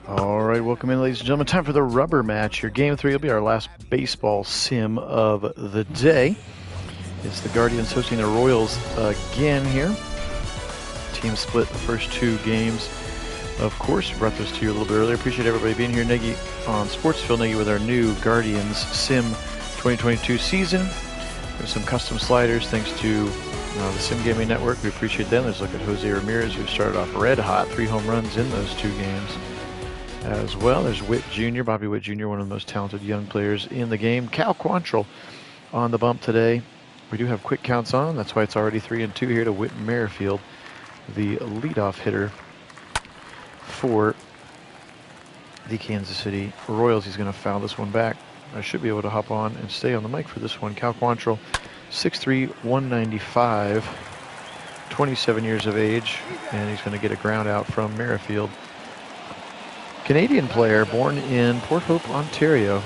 All right, welcome in, ladies and gentlemen. Time for the rubber match here. Game 3 will be our last baseball sim of the day. It's the Guardians hosting the Royals again here. Team split the first 2 games. Of course, brought this to you a little bit earlier. Appreciate everybody being here. Nagy on Sportsville. Nagy with our new Guardians Sim 2022 season. There's some custom sliders thanks to the Sim Gaming Network. We appreciate them. Let's look at Jose Ramirez, who started off red hot, 3 home runs in those 2 games as well. There's Witt Jr., Bobby Witt Jr., one of the most talented young players in the game. Cal Quantrill on the bump today. We do have quick counts on. That's why it's already 3-2 here to Whit Merrifield, the leadoff hitter for the Kansas City Royals. He's going to foul this one back. I should be able to hop on and stay on the mic for this one. Cal Quantrill, 6'3", 195, 27 years of age, and he's going to get a ground out from Merrifield. Canadian player born in Port Hope, Ontario.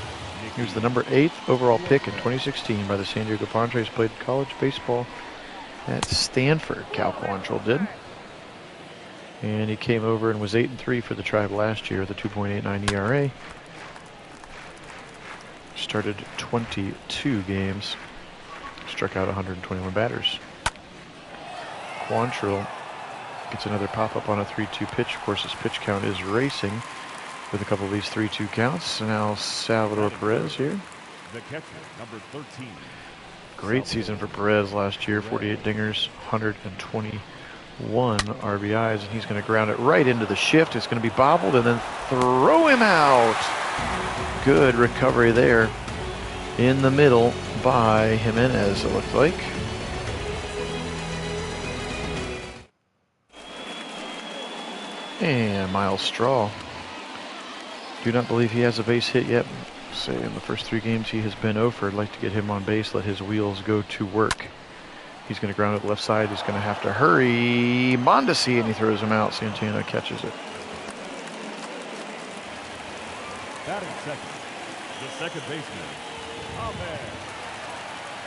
He was the number 8th overall pick in 2016 by the San Diego Padres. Played college baseball at Stanford, Cal Quantrill did. And he came over and was 8-3 for the Tribe last year with a 2.89 ERA. Started 22 games. Struck out 121 batters. Quantrill gets another pop-up on a 3-2 pitch. Of course, his pitch count is racing with a couple of these 3-2 counts. So now Salvador Perez here. The catcher, number 13. Great season for Perez last year. 48 dingers, 121 RBIs, and he's going to ground it right into the shift. It's going to be bobbled and then throw him out. Good recovery there in the middle by Jimenez, it looked like. And Miles Straw. Do not believe he has a base hit yet. Say in the first 3 games he has been 0-for. I'd like to get him on base, let his wheels go to work. He's going to ground it left side. He's going to have to hurry. Mondesi, and he throws him out. Santana catches it. Batting second, the second baseman, Ahmed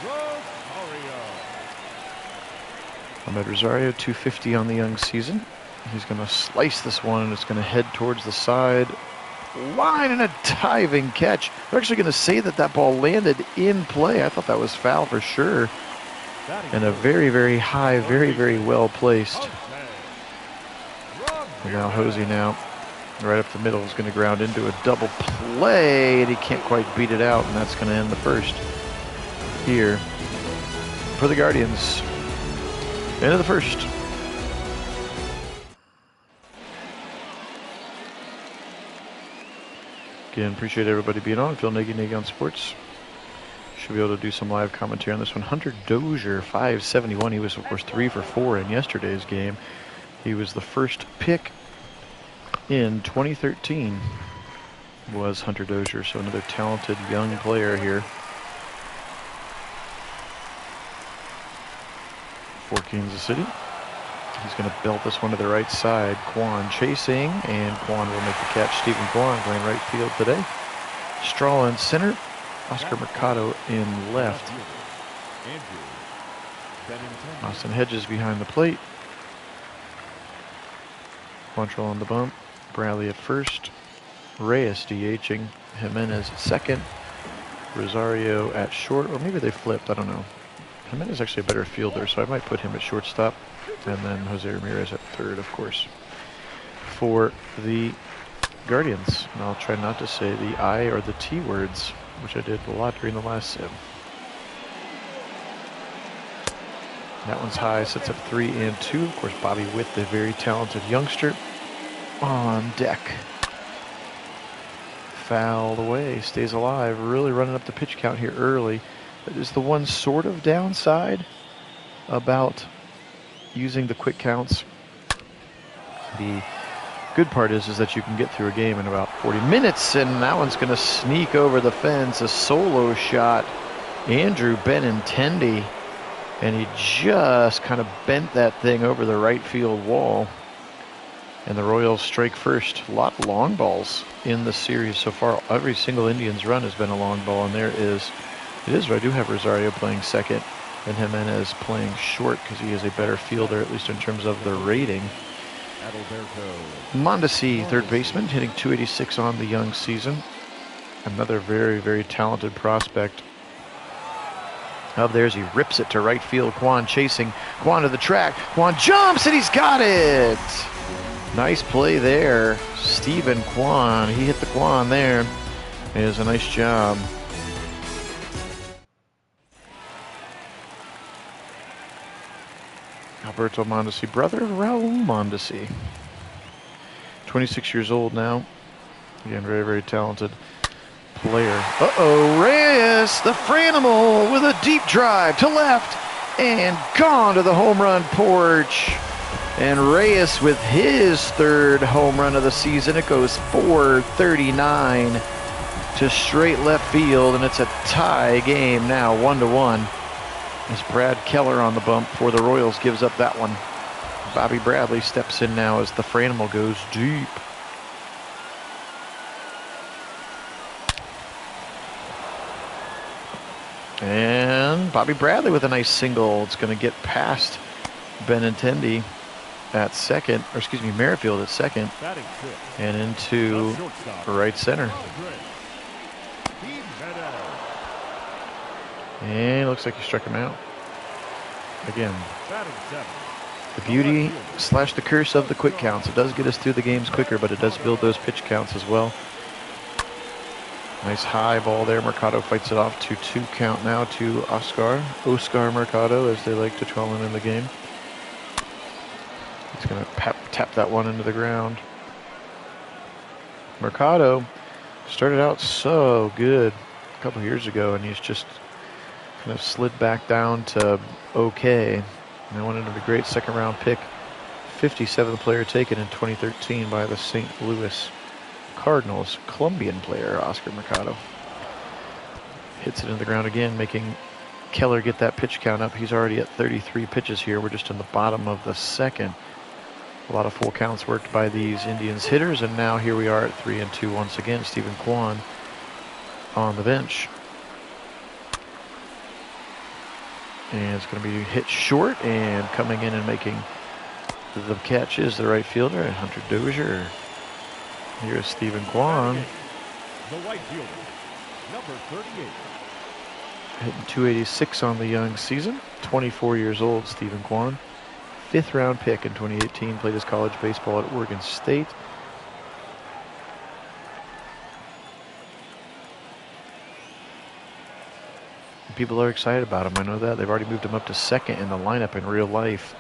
Rosario. Ahmed Rosario, 250 on the young season. He's going to slice this one, and it's going to head towards the side line, and a diving catch. They're actually going to say that that ball landed in play. I thought that was foul for sure. And a very, very high, very, very well placed. And now Jose now, right up the middle, is going to ground into a double play, and he can't quite beat it out, and that's going to end the first here for the Guardians. End of the first. Again, appreciate everybody being on. Phil Nagy on Sports. Should be able to do some live commentary on this one. Hunter Dozier, 571. He was, of course, 3 for 4 in yesterday's game. He was the first pick in 2013, was Hunter Dozier. So another talented young player here for Kansas City. He's going to belt this one to the right side. Kwan chasing, and Kwan will make the catch. Stephen Kwan playing right field today. Straw in center. Oscar Mercado in left. Austin Hedges behind the plate. Quantrill on the bump. Bradley at first. Reyes DHing. Jimenez at second. Rosario at short. Or maybe they flipped. I don't know. Jimenez is actually a better fielder, so I might put him at shortstop. And then Jose Ramirez at third, of course, for the Guardians. And I'll try not to say the I or the T words, which I did a lot during the last sim. That one's high, sets up 3-2. Of course, Bobby Witt, the very talented youngster, on deck. Fouled away, stays alive, really running up the pitch count here early. That is the one sort of downside about using the quick counts. The good part is that you can get through a game in about 40 minutes, and that one's going to sneak over the fence. A solo shot. Andrew Benintendi, and he just kind of bent that thing over the right field wall. And the Royals strike first. A lot of long balls in the series so far. Every single Indians run has been a long ball, and I do have Rosario playing second and Jimenez playing short because he is a better fielder, at least in terms of the rating. Alberto Montessori, third baseman, hitting .286 on the young season. Another very, very talented prospect. Up there as he rips it to right field. Kwan chasing. Kwan to the track. Kwan jumps and he's got it. Nice play there. Stephen Kwan. He hit the Kwan there. It was a nice job. Alberto Montessori, brother of Raul Montessori. 26 years old now. Again, very, very talented player. Uh-oh, Reyes, the Franimal, with a deep drive to left and gone to the home run porch. And Reyes with his third home run of the season. It goes 439 to straight left field, and it's a tie game now, 1-1. As Brad Keller on the bump for the Royals gives up that one. Bobby Bradley steps in now as the Franimal goes deep. And Bobby Bradley with a nice single. It's going to get past Benintendi at second, or excuse me, Merrifield at second, and into right center. And it looks like he struck him out. Again, the beauty / the curse of the quick counts. It does get us through the games quicker, but it does build those pitch counts as well. Nice high ball there. Mercado fights it off to 2 count now to Oscar Mercado, as they like to call him in the game. He's going to tap that one into the ground. Mercado started out so good a couple years ago, and he's just kind of slid back down to okay. And I went into the great second-round pick, 57th player taken in 2013 by the St. Louis Cardinals. Colombian player Oscar Mercado hits it in the ground again, making Keller get that pitch count up. He's already at 33 pitches here. We're just in the bottom of the second. A lot of full counts worked by these Indians hitters, and now here we are at 3-2 once again. Stephen Kwan on the bench. And it's going to be hit short, and coming in and making the catch is the right fielder, Hunter Dozier. Here's Stephen Kwan. The right fielder, number 38. Hitting .286 on the young season. 24 years old, Stephen Kwan. 5th round pick in 2018. Played his college baseball at Oregon State. People are excited about him. I know that. They've already moved him up to second in the lineup in real life.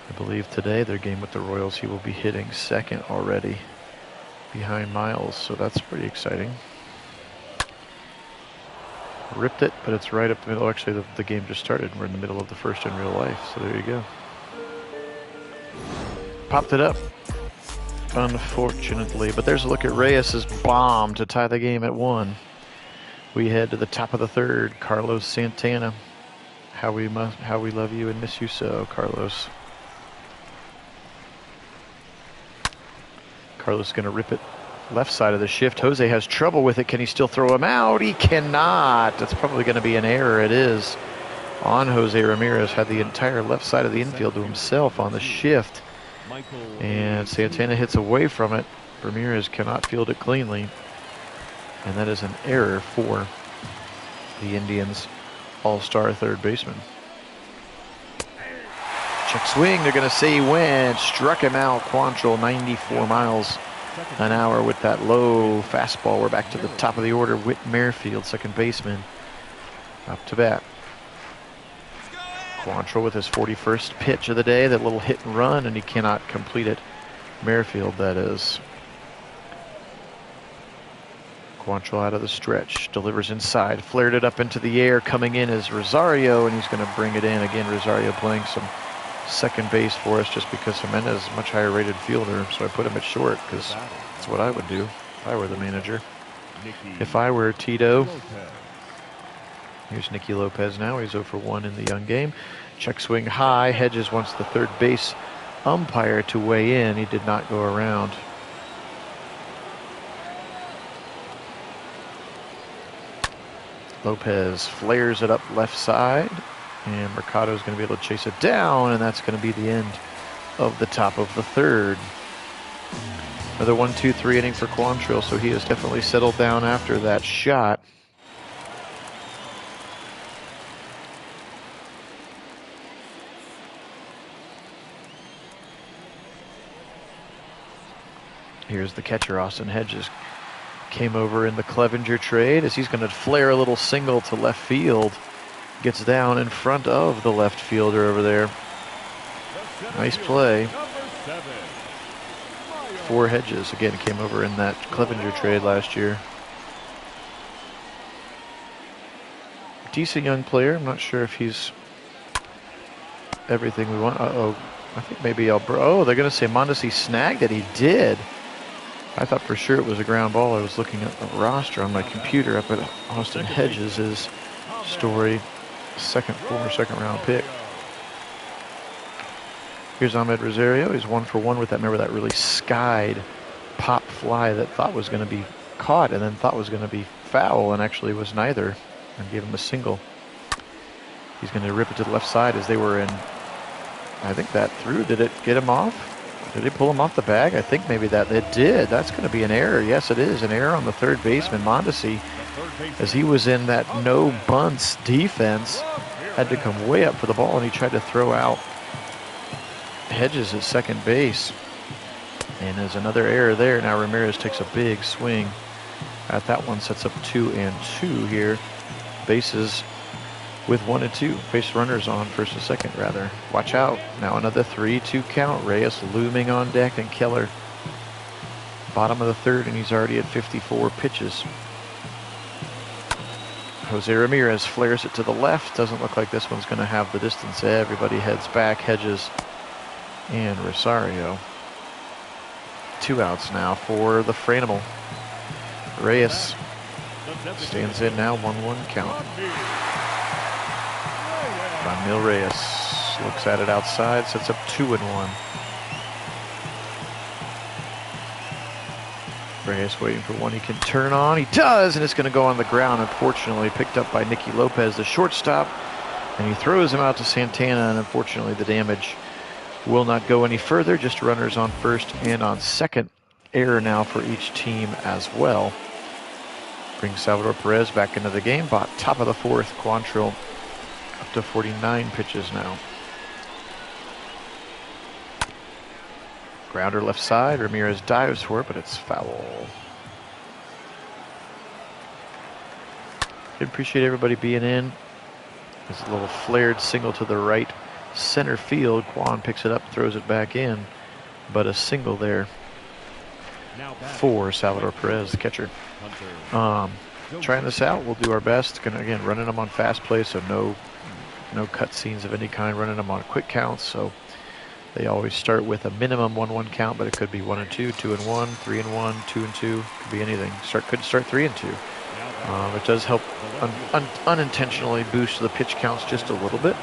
I believe today, their game with the Royals, he will be hitting second already behind Miles. So that's pretty exciting. Ripped it, but it's right up the middle. Actually, the game just started. We're in the middle of the first in real life. So there you go. Popped it up, unfortunately. But there's a look at Reyes's bomb to tie the game at 1. We head to the top of the third. Carlos Santana. How we love you and miss you so, Carlos. Carlos is going to rip it left side of the shift. Jose has trouble with it. Can he still throw him out? He cannot. That's probably going to be an error. It is on Jose Ramirez. Had the entire left side of the infield to himself on the shift. And Santana hits away from it. Ramirez cannot field it cleanly. And that is an error for the Indians' all-star third baseman. Check swing. They're going to say he went. Struck him out. Quantrill, 94 miles an hour with that low fastball. We're back to the top of the order. Whit Merrifield, second baseman, up to bat. Quantrill with his 41st pitch of the day. That little hit and run, and he cannot complete it. Merrifield, that is. Quantrill out of the stretch, delivers inside, flared it up into the air. Coming in is Rosario, and he's going to bring it in. Again, Rosario playing some second base for us just because Jimenez is a much higher rated fielder, so I put him at short because that's what I would do if I were the manager. If I were Tito. Here's Nicky Lopez now. He's 0 for 1 in the young game. Check swing high. Hedges wants the third base umpire to weigh in. He did not go around. Lopez flares it up left side, and Mercado is going to be able to chase it down, and that's going to be the end of the top of the third. Another 1-2-3 inning for Quantrill, so he has definitely settled down after that shot. Here's the catcher, Austin Hedges. Came over in the Clevenger trade as he's going to flare a little single to left field. Gets down in front of the left fielder over there. Nice play for Hedges. Again, came over in that Clevenger trade last year. Decent young player. I'm not sure if he's everything we want. Uh-oh. I think maybe oh, they're going to say Mondesi snagged it. He did. I thought for sure it was a ground ball. I was looking at the roster on my computer up at Austin Hedges' story. Former second round pick. Here's Ahmed Rosario. He's 1 for 1 with that. Remember that really skied pop fly that thought was going to be caught and then thought was going to be foul and actually was neither, and gave him a single. He's going to rip it to the left side as they were in. I think that threw. Did it get him off? Did he pull him off the bag? I think maybe that it did. That's going to be an error. Yes, it is an error on the third baseman, Mondesi, as he was in that no bunts defense, had to come way up for the ball, and he tried to throw out Hedges at second base. And there's another error there. Now Ramirez takes a big swing at that one, sets up 2-2 here. Bases with 1 and 2. Base runners on first and second, rather. Watch out. Now another 3-2 count. Reyes looming on deck, and Keller bottom of the third, and he's already at 54 pitches. Jose Ramirez flares it to the left. Doesn't look like this one's going to have the distance. Everybody heads back. Hedges and Rosario. 2 outs now for the Franimal. Reyes stands in now. 1-1 count. Ramil Reyes looks at it outside, sets up 2-1. Reyes waiting for one he can turn on. He does, and it's going to go on the ground. Unfortunately, picked up by Nicky Lopez, the shortstop, and he throws him out to Santana, and unfortunately the damage will not go any further. Just runners on first and on second. Error now for each team as well. Brings Salvador Perez back into the game. Top of the fourth, Quantrill up to 49 pitches now. Grounder left side. Ramirez dives for it, but it's foul. I appreciate everybody being in. There's a little flared single to the right center field. Kwan picks it up, throws it back in, but a single there for Salvador Perez, the catcher. Trying this out. We'll do our best. Again, running them on fast play, so no cut scenes of any kind. Running them on quick counts, so they always start with a minimum 1-1 count, but it could be 1-2, 2-1, 3-1, 2-2. Could be anything. Could start 3-2. It does help unintentionally boost the pitch counts just a little bit.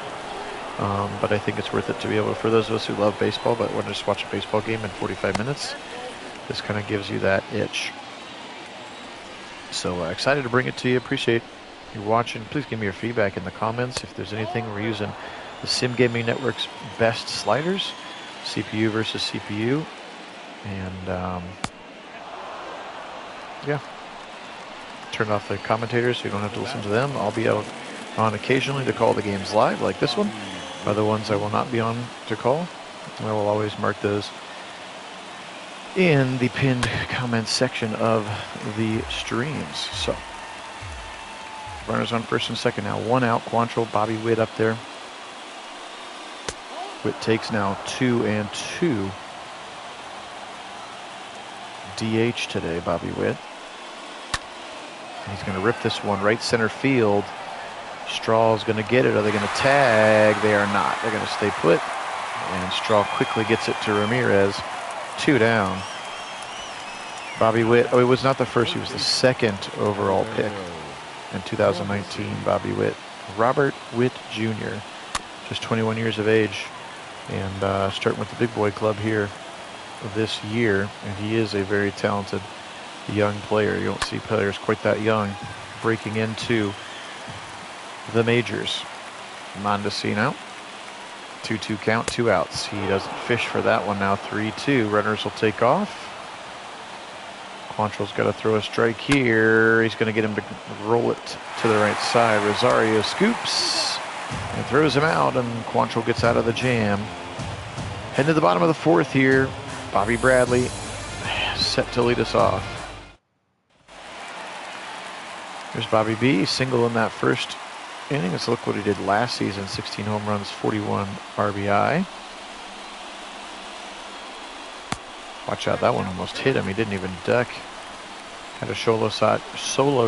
But I think it's worth it to be able, for those of us who love baseball but want to just watch a baseball game in 45 minutes, this kind of gives you that itch. So excited to bring it to you. Appreciate you watching. Please give me your feedback in the comments. If there's anything, we're using the Sim Gaming Network's best sliders, CPU versus CPU. And yeah, turn off the commentators so you don't have to listen to them. I'll be out on occasionally to call the games live like this one. Other ones I will not be on to call. I will always mark those in the pinned comments section of the streams. So runners on first and second now. 1 out. Quantrill, Bobby Witt up there. Witt takes now 2-2. DH today, Bobby Witt. He's going to rip this one right center field. Straw's going to get it. Are they going to tag? They are not. They're going to stay put. And Straw quickly gets it to Ramirez. 2 down. Bobby Witt. Oh, he was not the first. He was the second overall pick in 2019. Bobby Witt. Robert Witt Jr. Just 21 years of age. And starting with the big boy club here this year. And he is a very talented young player. You don't see players quite that young breaking into the majors. Mondesi now. 2-2 count, 2 outs. He doesn't fish for that one now. 3-2. Runners will take off. Quantrill's got to throw a strike here. He's going to get him to roll it to the right side. Rosario scoops and throws him out, and Quantrill gets out of the jam. Heading to the bottom of the 4th here. Bobby Bradley set to lead us off. Here's Bobby B, single in that first inning. Let's look what he did last season. 16 home runs, 41 RBI. Watch out, that one almost hit him. He didn't even duck. Had a solo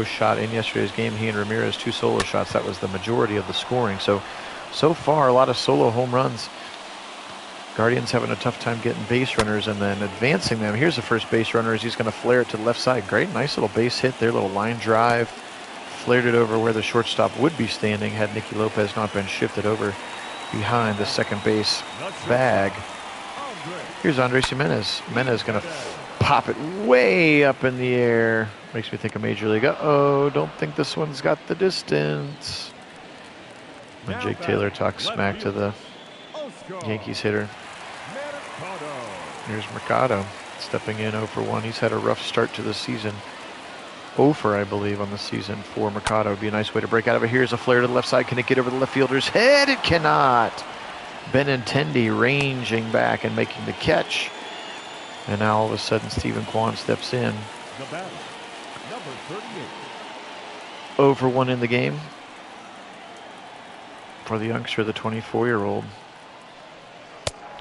shot in yesterday's game. He and Ramirez, 2 solo shots. That was the majority of the scoring. So far, a lot of solo home runs. Guardians having a tough time getting base runners and then advancing them. Here's the first base runner as he's going to flare it to the left side. Great, nice little base hit there, little line drive. Flared it over where the shortstop would be standing had Nicky Lopez not been shifted over behind the second base bag. Here's Andres Jimenez. Jimenez going to pop it way up in the air. Makes me think of Major League. Uh-oh, don't think this one's got the distance. When Jake Taylor talks smack to the Yankees hitter. Here's Mercado stepping in 0 for 1. He's had a rough start to the season. 0 for, I believe, on the season for Mercado. Would be a nice way to break out of it. Here's a flare to the left side. Can it get over the left fielder's head? It cannot. Benintendi ranging back and making the catch. And now all of a sudden Stephen Kwan steps in. 0 for 1 in the game for the youngster, the 24-year-old.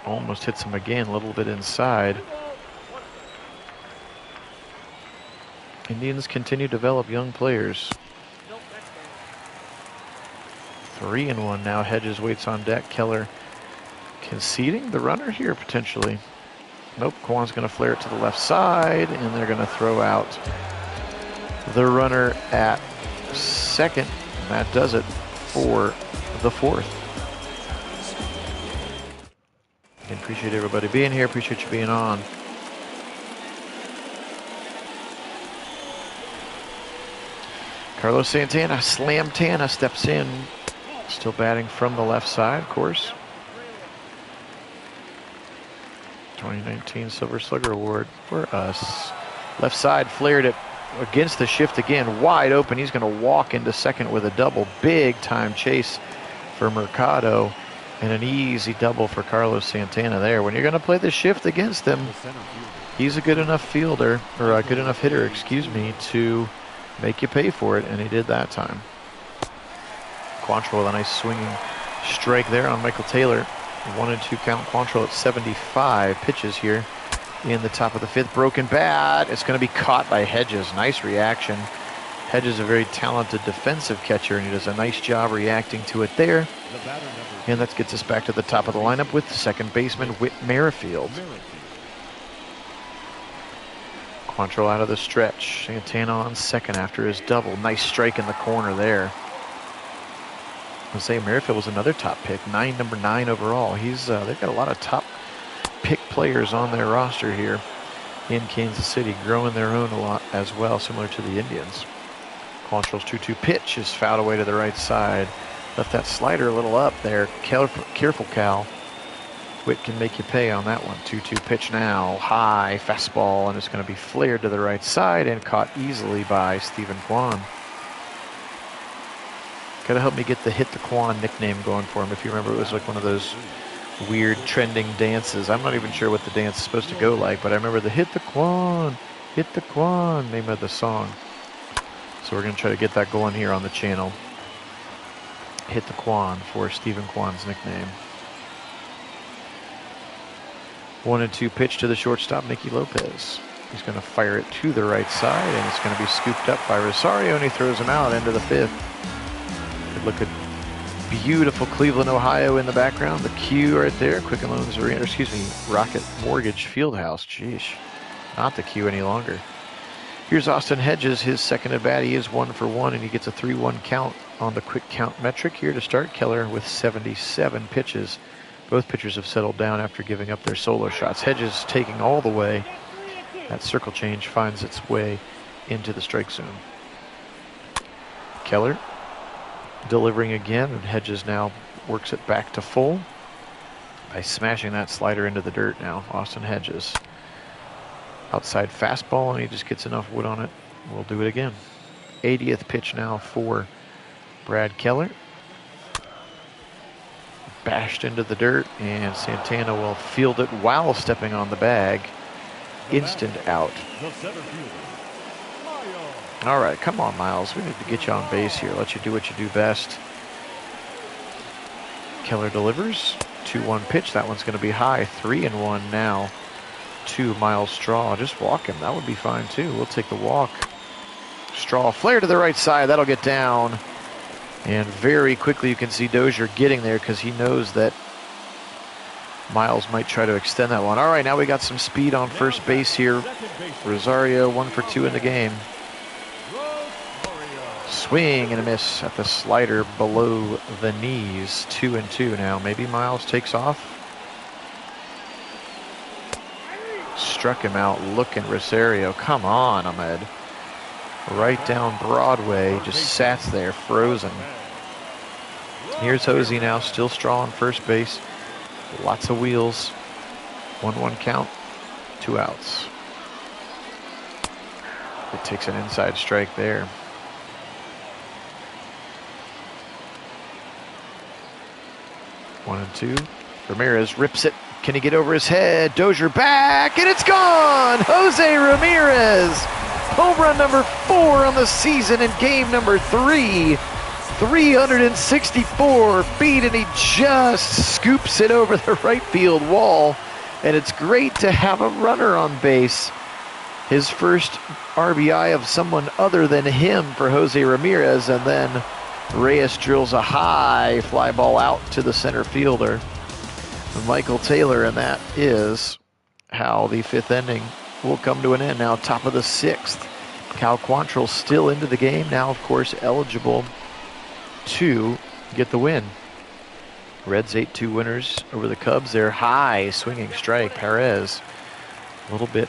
Almost hits him again, a little bit inside. Indians continue to develop young players. 3-1 now. Hedges waits on deck. Keller conceding the runner here potentially. Nope, Kwan's going to flare it to the left side, and they're going to throw out the runner at second. And that does it for the 4th. Again, appreciate everybody being here. Appreciate you being on. Carlos Santana, Slamtana steps in. Still batting from the left side, of course. 2019 Silver Slugger Award for us. Left side flared it against the shift again. Wide open. He's going to walk into second with a double. Big time chase for Mercado. And an easy double for Carlos Santana there. When you're going to play the shift against him, he's a good enough fielder, or a good enough hitter, excuse me, to make you pay for it, and he did that time. Quantrill with a nice swinging strike there on Michael Taylor. 1-2 count. Quantrill at 75 pitches here in the top of the 5th. Broken bat. It's going to be caught by Hedges. Nice reaction. Hedges is a very talented defensive catcher, and he does a nice job reacting to it there. And that gets us back to the top of the lineup with second baseman Whit Merrifield. Quantrill out of the stretch. Santana on second after his double. Nice strike in the corner there. I'll say Merrifield was another top pick, number 9 overall. They've got a lot of top pick players on their roster here in Kansas City, growing their own a lot as well, similar to the Indians. Quantrill's 2-2 pitch is fouled away to the right side. Left that slider a little up there. Careful, Cal. Whit can make you pay on that one. 2-2 pitch now. High fastball, and it's going to be flared to the right side and caught easily by Stephen Kwan. Got to help me get the Hit the Kwan nickname going for him. If you remember, it was like one of those weird trending dances. I'm not even sure what the dance is supposed to go like, but I remember the Hit the Kwan name of the song. So we're going to try to get that going here on the channel. Hit the Kwan for Stephen Kwan's nickname. 1-2 pitch to the shortstop, Nicky Lopez. He's going to fire it to the right side, and it's going to be scooped up by Rosario, and he throws him out into the 5th. Good look at beautiful Cleveland, Ohio in the background. The Q right there, Quicken Loans Arena, excuse me, Rocket Mortgage Fieldhouse. Jeez, not the Q any longer. Here's Austin Hedges, his second at bat. He is 1 for 1, and he gets a 3-1 count on the quick count metric here to start. Keller with 77 pitches. Both pitchers have settled down after giving up their solo shots. Hedges taking all the way. That circle change finds its way into the strike zone. Keller delivering again, and Hedges now works it back to full. by smashing that slider into the dirt now. Austin Hedges. Outside fastball, and he just gets enough wood on it. We'll do it again. 80th pitch now for Brad Keller. Bashed into the dirt, and Santana will field it while stepping on the bag. Instant out. All right, come on, Miles. We need to get you on base here. Let you do what you do best. Keller delivers. 2-1 pitch. That one's going to be high. 3-1 now to Miles Straw. Just walk him. That would be fine, too. We'll take the walk. Straw flare to the right side. That'll get down. And very quickly you can see Dozier getting there because he knows that Miles might try to extend that one. All right, now we got some speed on first base here. Rosario 1 for 2 in the game. Swing and a miss at the slider below the knees. 2-2 now. Maybe Miles takes off. Struck him out looking. Rosario. Come on, Ahmed. Right down Broadway. Just sat there frozen. Here's Hosey now. Still Straw on first base. Lots of wheels. 1-1 count. 2 outs. It takes an inside strike there. One and two. Ramirez rips it. Can he get over his head? Dozier back, and it's gone! Jose Ramirez! Home run number 4 on the season in game number 3. 364 feet, and he just scoops it over the right field wall. And it's great to have a runner on base. His first RBI of someone other than him for Jose Ramirez, and then Reyes drills a high fly ball out to the center fielder, Michael Taylor, and that is how the 5th inning will come to an end. Now top of the 6th. Cal Quantrill still into the game. Now, of course, eligible to get the win. Reds 8-2 winners over the Cubs. They're high swinging strike. Perez a little bit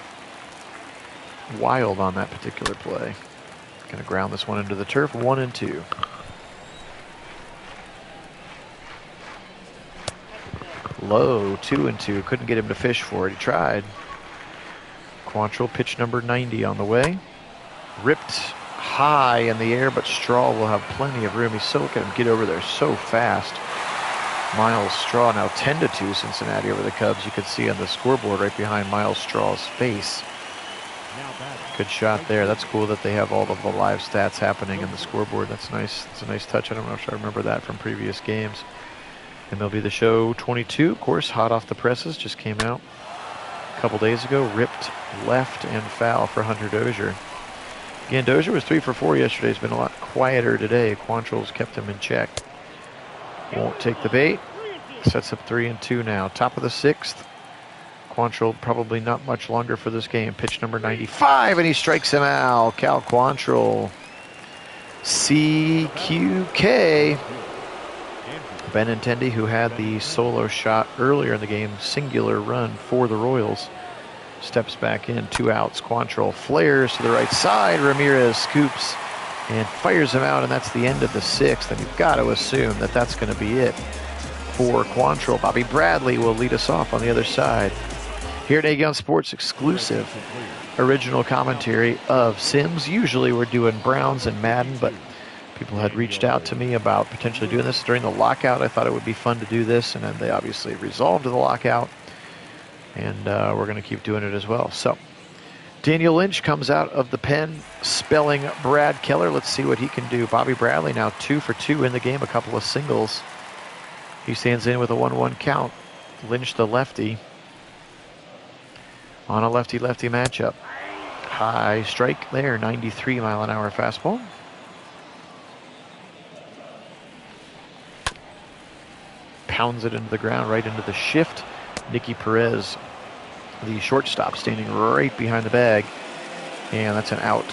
wild on that particular play. Going to ground this one into the turf. 1-2. Low, 2-2. Couldn't get him to fish for it. He tried. Quantrill pitch number 90 on the way. Ripped high in the air, but Straw will have plenty of room. He's so, look at him get over there so fast. Miles Straw now 10-2 Cincinnati over the Cubs. You can see on the scoreboard right behind Miles Straw's face. Good shot there. That's cool that they have all of the live stats happening in the scoreboard. That's nice. It's a nice touch. I don't know if I remember that from previous games. MLB The Show 22, of course, hot off the presses, just came out a couple days ago. Ripped left and foul for Hunter Dozier. Again, Dozier was 3 for 4 yesterday. He's been a lot quieter today. Quantrill's kept him in check. Won't take the bait. Sets up 3-2 now. Top of the 6th. Quantrill probably not much longer for this game. Pitch number 95, and he strikes him out. Cal Quantrill. CQK. Benintendi, who had the solo shot earlier in the game, singular run for the Royals, steps back in. 2 outs. Quantrill flares to the right side. Ramirez scoops and fires him out, and that's the end of the 6th. And you've got to assume that that's going to be it for Quantrill. Bobby Bradley will lead us off on the other side. Here at Aegon Sports, exclusive original commentary of Sims. Usually we're doing Browns and Madden, but people had reached out to me about potentially doing this during the lockout. I thought it would be fun to do this, and then they obviously resolved the lockout, and we're going to keep doing it as well. So Daniel Lynch comes out of the pen, spelling Brad Keller. Let's see what he can do. Bobby Bradley now 2 for 2 in the game, a couple of singles. He stands in with a 1-1 count. Lynch the lefty on a lefty-lefty matchup. High strike there, 93-mile-an-hour fastball. Pounds it into the ground, right into the shift. Nicky Perez, the shortstop, standing right behind the bag. And that's an out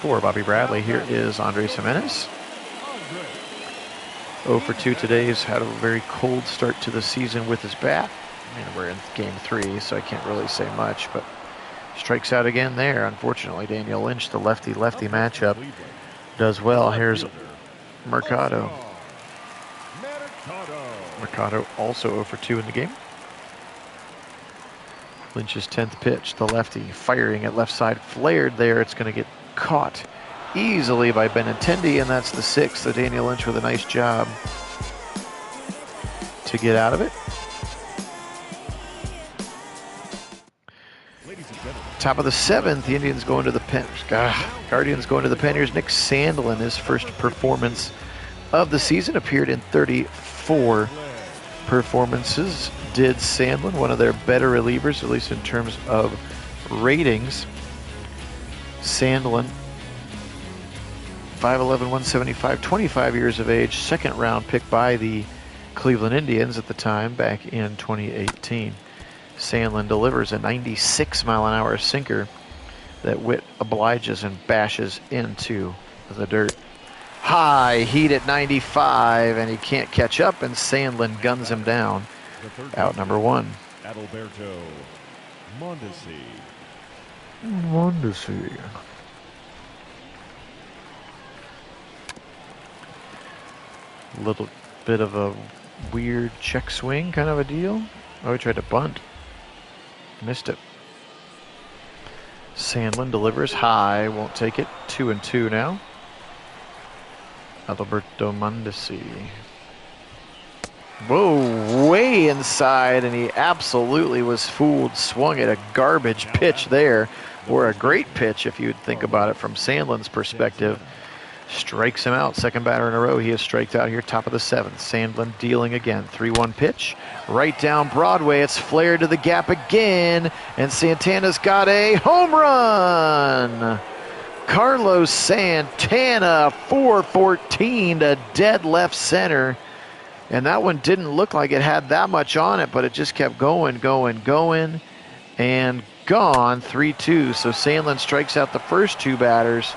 for Bobby Bradley. Here is Andres Jimenez. 0 for 2 today. He's had a very cold start to the season with his bat. I mean, we're in game 3, so I can't really say much, but strikes out again there. Unfortunately, Daniel Lynch, the lefty-lefty matchup, does well. Here's Mercado. Mercado also 0 for 2 in the game. Lynch's 10th pitch, the lefty, firing at left side, flared there. It's going to get caught easily by Benintendi, and that's the 6th. So Daniel Lynch with a nice job to get out of it. Top of the 7th, the Indians going to the pen. Guardians going to the pen. Here's Nick Sandlin, his first performance of the season. Appeared in 34 performances. Did Sandlin, one of their better relievers, at least in terms of ratings. Sandlin, 5'11", 175, 25 years of age, second round pick by the Cleveland Indians at the time, back in 2018. Sandlin delivers a 96-mile-an-hour sinker that Witt obliges and bashes into the dirt. High heat at 95, and he can't catch up, and Sandlin guns him down. Out number 1. Alberto Montessori. Little bit of a weird check swing kind of a deal. Oh, he tried to bunt. Missed it. Sandlin delivers high, won't take it. 2-2 now. Alberto Montessori. Whoa, way inside, and he absolutely was fooled. Swung at a garbage pitch there, or a great pitch if you'd think about it from Sandlin's perspective. Strikes him out. Second batter in a row. He is striked out here, top of the 7th. Sandlin dealing again. 3-1 pitch. Right down Broadway. It's flared to the gap again. And Santana's got a home run. Carlos Santana, 414 to dead left center. And that one didn't look like it had that much on it, but it just kept going, and gone. 3-2. So Sandlin strikes out the first 2 batters.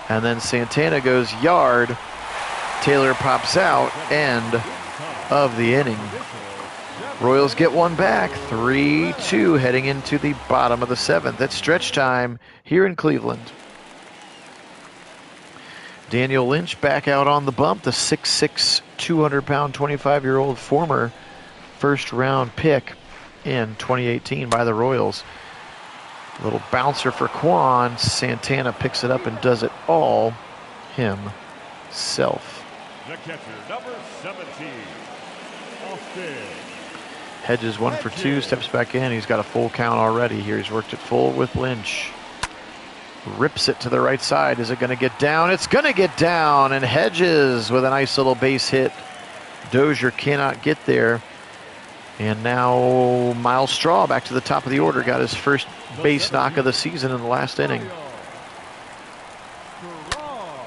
And then Santana goes yard. Taylor pops out. End of the inning. Royals get one back. 3-2 heading into the bottom of the 7th. It's stretch time here in Cleveland. Daniel Lynch back out on the bump. The 6'6", 200-pound, 25-year-old former first-round pick in 2018 by the Royals. Little bouncer for Kwan. Santana picks it up and does it all himself. The catcher, number 17, Austin. Hedges 1 for 2, steps back in. He's got a full count already here. He's worked it full with Lynch. Rips it to the right side. Is it going to get down? It's going to get down, and Hedges with a nice little base hit. Dozier cannot get there. And now Miles Straw back to the top of the order. Got his first base knock of the season in the last inning.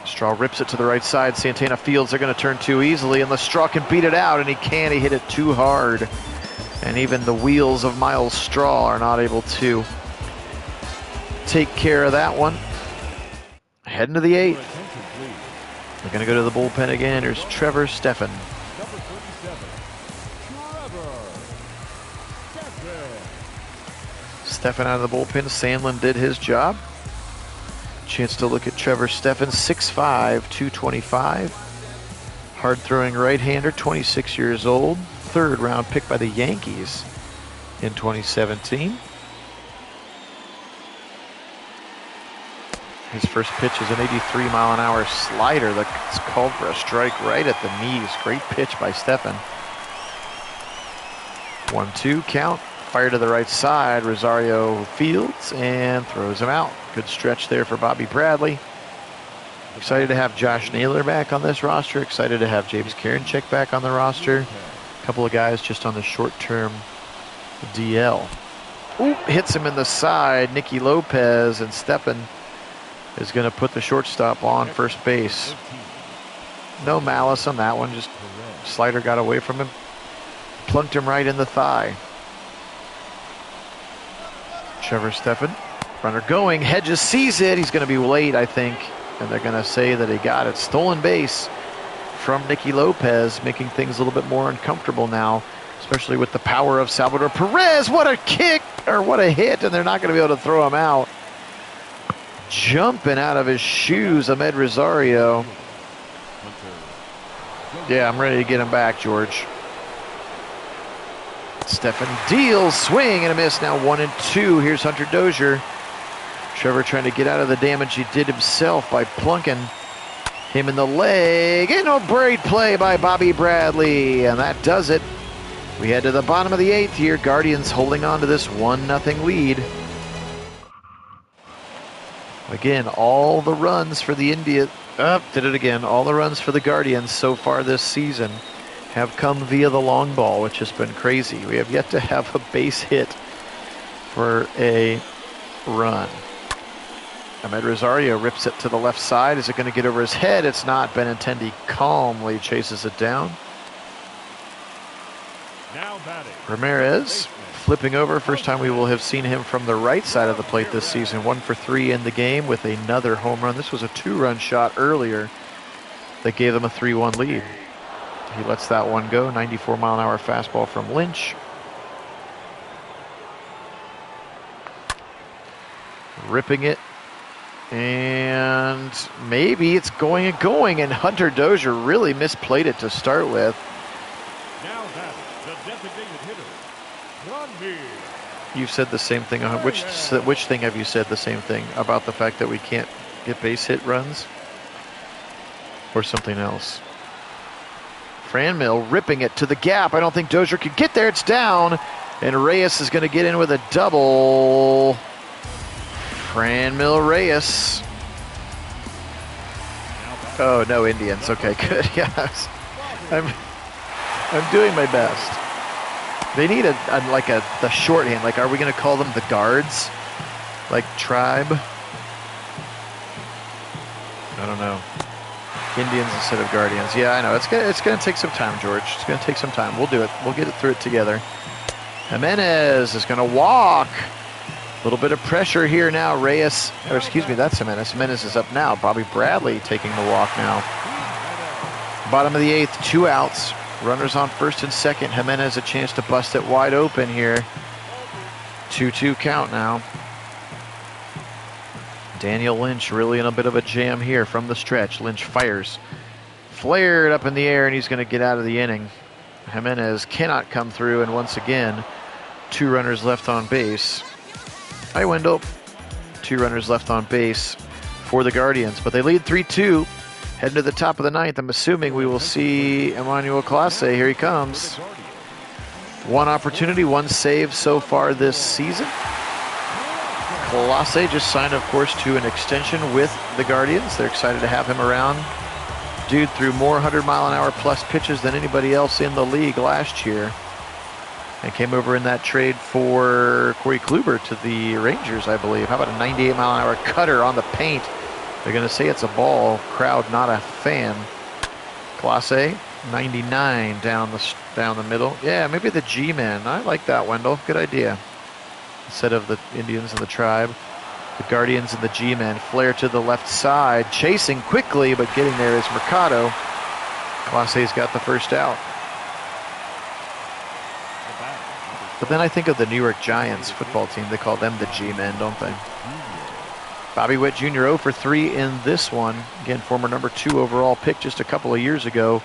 Straw rips it to the right side. Santana fields. They're going to turn too easily, and Straw can beat it out, and he can't. He hit it too hard. And even the wheels of Miles Straw are not able to take care of that one. Heading to the 8th. They're going to go to the bullpen again. Here's Trevor Stephan. Stephan out of the bullpen. Sandlin did his job. Chance to look at Trevor Stephan, 6'5", 225. Hard-throwing right-hander, 26 years old. Third-round pick by the Yankees in 2017. His first pitch is an 83-mile-an-hour slider that's called for a strike right at the knees. Great pitch by Stephan. 1-2 count. Fire to the right side. Rosario fields and throws him out. Good stretch there for Bobby Bradley. Excited to have Josh Naylor back on this roster. Excited to have James Karinchak back on the roster. A couple of guys just on the short-term DL. Oop, hits him in the side. Nicky Lopez, and Stephan is going to put the shortstop on first base. No malice on that one. Just slider got away from him. Plunked him right in the thigh. Trevor Stephan, runner going. Hedges sees it. He's going to be late, I think. And they're going to say that he got it. Stolen base from Nicky Lopez, making things a little bit more uncomfortable now, especially with the power of Salvador Perez. What a kick, or what a hit, and they're not going to be able to throw him out. Jumping out of his shoes, Ahmed Rosario. Yeah, I'm ready to get him back, George. Stephen deals, swing and a miss. Now 1-2. Here's Hunter Dozier. Trevor trying to get out of the damage he did himself by plunking him in the leg. And a great play by Bobby Bradley. And that does it. We head to the bottom of the 8th here. Guardians holding on to this 1-0 lead. Again, all the runs for the did it again. All the runs for the Guardians so far this season have come via the long ball, which has been crazy. We have yet to have a base hit for a run. Ahmed Rosario rips it to the left side. Is it going to get over his head? It's not. Benintendi calmly chases it down. Now batting. Ramirez flipping over. First time we will have seen him from the right side of the plate this season. 1 for 3 in the game with another home run. This was a 2-run shot earlier that gave them a 3-1 lead. He lets that one go. 94-mile-an-hour fastball from Lynch. Ripping it. And maybe it's going and Hunter Dozier really misplayed it to start with. Now batting, the designated hitter, Ron. You've said the same thing. Which thing have you said the same thing about the fact that we can't get base hit runs? Or something else? Franmil ripping it to the gap. I don't think Dozier could get there. It's down. And Reyes is going to get in with a double. Franmil Reyes. Oh, no Indians. Okay, good. Yes. I'm doing my best. They need the shorthand. Like, are we going to call them the guards? Like tribe? I don't know. Indians instead of Guardians. Yeah, I know. It's gonna take some time, George. It's gonna take some time. We'll do it. We'll get it through it together. Jimenez is gonna walk. A little bit of pressure here now. Reyes, or excuse me, that's Jimenez. Jimenez is up now. Bobby Bradley taking the walk now. Bottom of the 8th, 2 outs. Runners on first and second. Jimenez a chance to bust it wide open here. 2-2 count now. Daniel Lynch really in a bit of a jam here from the stretch. Lynch fires. Flared up in the air, and he's going to get out of the inning. Jimenez cannot come through, and once again, 2 runners left on base. Hi, Wendell. 2 runners left on base for the Guardians, but they lead 3-2. Heading to the top of the 9th, I'm assuming we will see Emmanuel Clase. Here he comes. 1 opportunity, 1 save so far this season. Clase just signed, of course, to an extension with the Guardians. They're excited to have him around. Dude threw more 100-mile-an-hour plus pitches than anybody else in the league last year. And came over in that trade for Corey Kluber to the Rangers, I believe. How about a 98-mile-an-hour cutter on the paint? They're going to say it's a ball. Crowd not a fan. Clase, 99 down the middle. Yeah, maybe the G-men. I like that, Wendell. Good idea. Instead of the Indians and the tribe, the Guardians and the G-men flare to the left side, chasing quickly, but getting there is Mercado. Clase's got the first out. But then I think of the New York Giants football team. They call them the G-men, don't they? Bobby Witt Jr. 0 for 3 in this one. Again, former number 2 overall pick just a couple of years ago.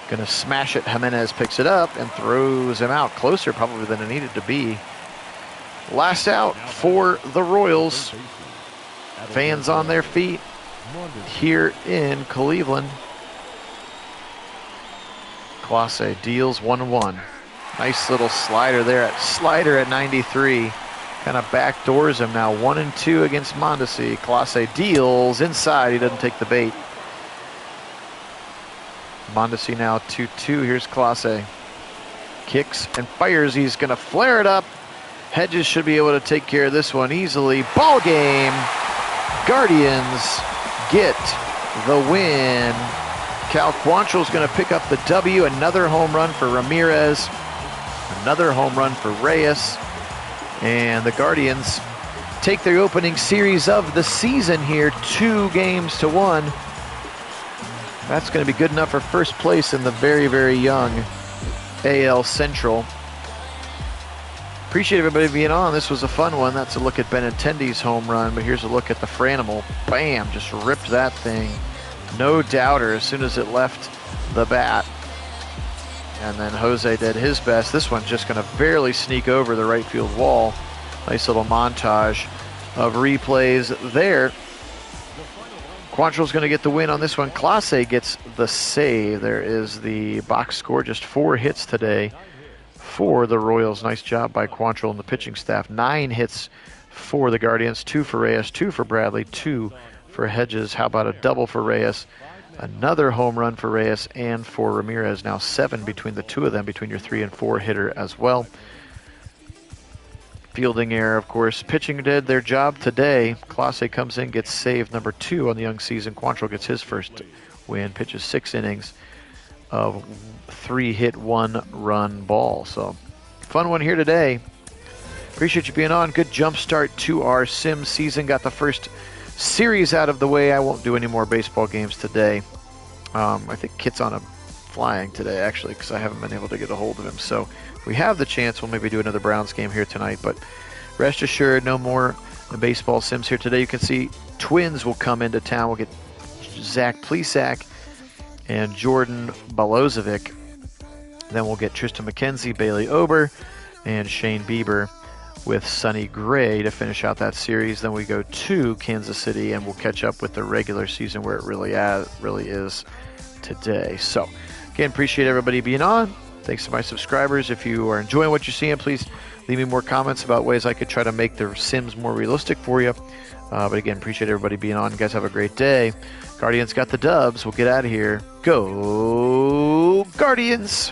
Going to smash it. Jimenez picks it up and throws him out closer probably than it needed to be. Last out for the Royals. Fans on their feet here in Cleveland. Clase deals 1-1. Nice little slider there at 93. Kind of backdoors him now. 1-2 against Mondesi. Clase deals inside. He doesn't take the bait. Mondesi now 2-2. Here's Clase. Kicks and fires. He's going to flare it up. Hedges should be able to take care of this one easily. Ball game. Guardians get the win. Cal Quantrill's going to pick up the W. Another home run for Ramirez. Another home run for Reyes. And the Guardians take their opening series of the season here, 2-1. That's going to be good enough for first place in the very, very young AL Central. Appreciate everybody being on. This was a fun one. That's a look at Benintendi's home run, but here's a look at the Franimal. Bam, just ripped that thing. No doubter as soon as it left the bat. And then Jose did his best. This one's just going to barely sneak over the right field wall. Nice little montage of replays there. Quantrill's going to get the win on this one. Clase gets the save. There is the box score. Just 4 hits today for the Royals. Nice job by Quantrill and the pitching staff. 9 hits for the Guardians. 2 for Reyes, 2 for Bradley, 2 for Hedges. How about a double for Reyes? Another home run for Reyes and for Ramirez. Now 7 between the 2 of them, between your 3 and 4 hitter as well. Fielding error, of course. Pitching did their job today. Clase comes in, gets save number 2 on the young season. Quantrill gets his first win. Pitches 6 innings of 3 hit, 1 run ball. So fun one here today. Appreciate you being on. Good jump start to our sim season. Got the first series out of the way. I won't do any more baseball games today. I think Kit's on a flying today, actually, because I haven't been able to get a hold of him. So if we have the chance, we'll maybe do another Browns game here tonight. But rest assured, no more baseball sims here today. You can see Twins will come into town. We'll get Zach Plesac and Jordan Balozovic. Then we'll get Tristan McKenzie, Bailey Ober, and Shane Bieber with Sonny Gray to finish out that series. Then we go to Kansas City, and we'll catch up with the regular season where it really is today. So, again, appreciate everybody being on. Thanks to my subscribers. If you are enjoying what you're seeing, please leave me more comments about ways I could try to make the Sims more realistic for you. But again, appreciate everybody being on. You guys have a great day. Guardians got the dubs. We'll get out of here. Go Guardians!